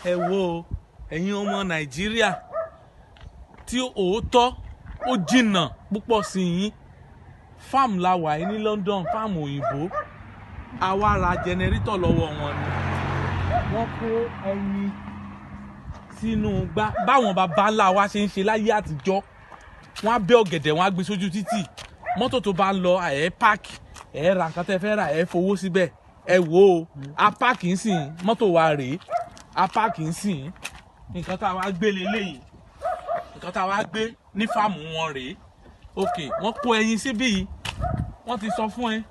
ẹ wo ẹ̀yin ọmọ Nàìjíríà tí òótọ́ ó jìnnà púpọ̀ sí yín. Farm la wà ní London, farm òyìnbó. Àwa ra jẹnẹrétọ̀ lọ́wọ́ wọn ni. Wọ́n kó ẹyin sínú gbá báwọn bàbá ńlá wa ṣe ń ṣe láyé àtijọ́. Wọ́n á bẹ́ ọ̀gẹ̀dẹ̀, wọ́n á gbé sójú títì. Mọ́tò tó bá ń lọ ẹ páàkì, ẹ ra nǹkan tẹ́ fẹ́ rà, ẹ fowó síbẹ̀. Ẹ wò ó, a páàkì ń sìn, mọ́tò wa rèé. A páàkì ń sìn. Nǹkan tá a wá gbé leléyìí. Nǹkan tá a wá gbé ní fáàmù wọn rèé. Ok, wọ́n kó ẹyin síbí yìí. Wọ́n ti sọ fún ẹ.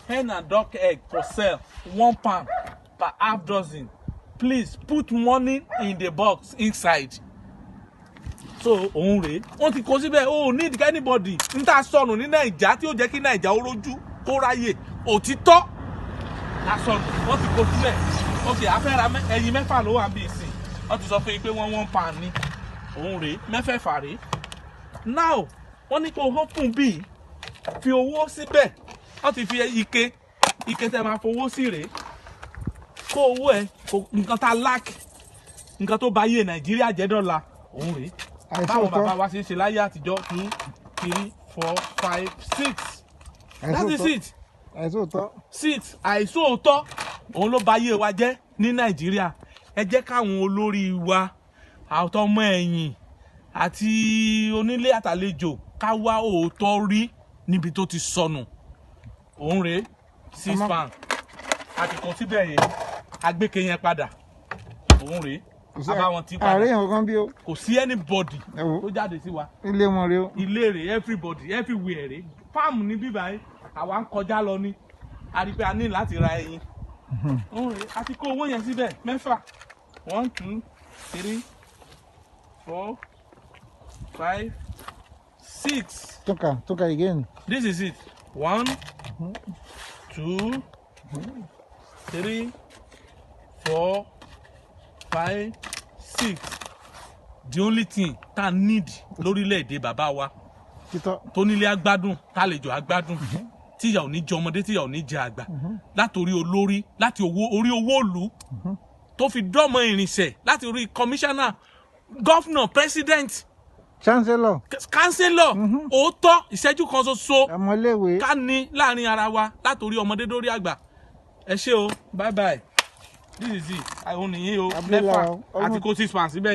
Hen and duck egg for sale, £1 per half dozen. Please put money in the box inside. So òun rèé. Wọ́n ti kó síbẹ̀. Oh, need anybody. N ta sọnù ní Nàìjà tí ó jẹ́ kí Nàìjà ó rójú kó ráyè. Òtítọ́ la sọnù. Wọ́n ti kó síbẹ̀. Ok, a fẹ́ ra ẹyin mẹ́fà ló wà níbí ìsìn. Wọ́n ti sọ fún yín pé wọ́n £1 ní. Òun rèé. Mẹ́fẹ̀ẹ̀fà rèé. Now wọ́n ní kó open bí fi owó síbẹ̀. Wọ́n ti fi ike tẹ́ máa fowó sí rèé. Kó owó ẹ nǹkan tá lack, nǹkan tó bá yé Nàìjíríà jẹ́ dọ́là. Òun rèé. Báwọn bàbá wa ṣe ń ṣe láyé àtijọ́ 2, 3, 4, 5, 6. That is it. Àìsóòótọ́. 6. Àìsóòótọ́ òun ló bá yé wa jẹ́ ní Nàìjíríà. Ẹ jẹ́ káwọn olórí wa àtọmọ ẹ̀yìn àti onílé àtàlejò ká wá òótọ́ rí níbi tó ti sọnù. Òun rèé 6 pound. Àti kan síbẹ̀ yẹn agbéke yẹn padà. Òun rèé. Àbáwọn tí padà. Ààrẹ yẹn kan bí o. Kò sí anybody tó jáde sí wa. Ilé wọn rèé o. Ilé rèé everybody everywhere rèé. Fáàmù ní bíbá yìí àwa ń kọjá lọ ní. A rí pé a ní láti ra ẹyin. Òun rèé. A ti kó owó yẹn síbẹ̀ mẹ́fà. 1, 2, 3, 4, 5, 6. Toka again. This is it. 1, 2, 3, 4, 5, 6. The only thing ta need lórílẹ̀-èdè bàbá wa tó nílé agbádùn tálejò agbádùn tíyà ò ní jẹ ọmọdé tíyà ò ní jẹ àgbà látòrí olórí láti orí owó ìlú tó fi dọ́mọ ìrìnsẹ̀ láti orí commissioner governor president chancellor òótọ́ ìṣẹ́jú kan ṣoṣo ọmọléèwé ká ní láàrin ara wa látòrí ọmọdé dórí àgbà. Ẹ ṣé o, bye bye. This is it. Àwọn nìyí o, mẹ́fà àti kó 6 pounds síbẹ̀.